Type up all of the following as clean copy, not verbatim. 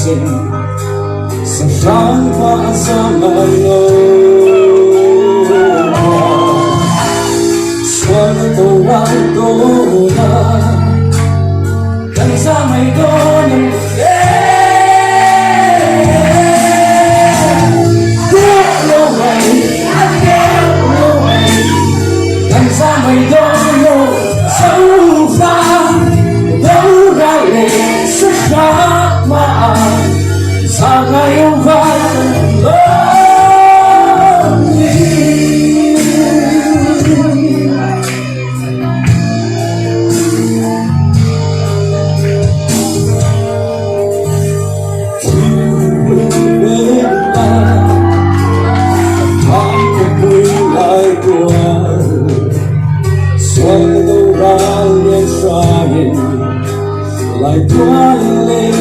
gising sa pagpaasaman mo. Sweltuhan ko na kansamay ko ng kansamay ko sa ufa Dorale sa kamaan sa ngayong swallow around and trying like dwelling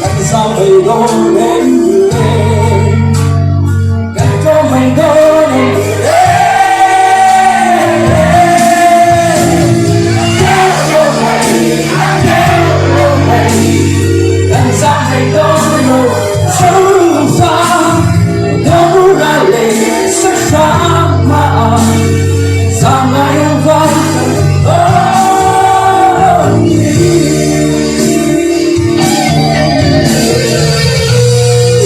kansamay ko ng kansamay ko ng kansamay ko sa ufa Dorale sa kamaan sa ngayong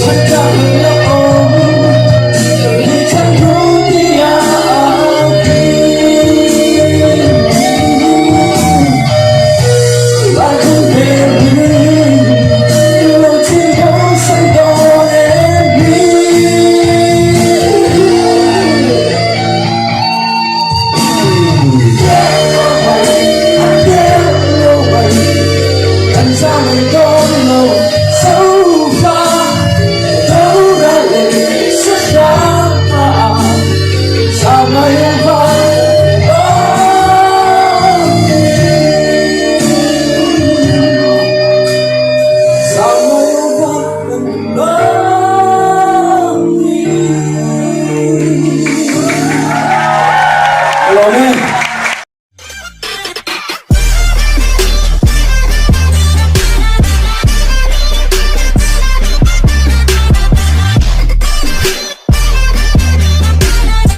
sa kanilang litan ko like a baby floating on some golden kansamay ko sa ufa Dorale sa kamaan sa ngayong sa ngayong Hello, man.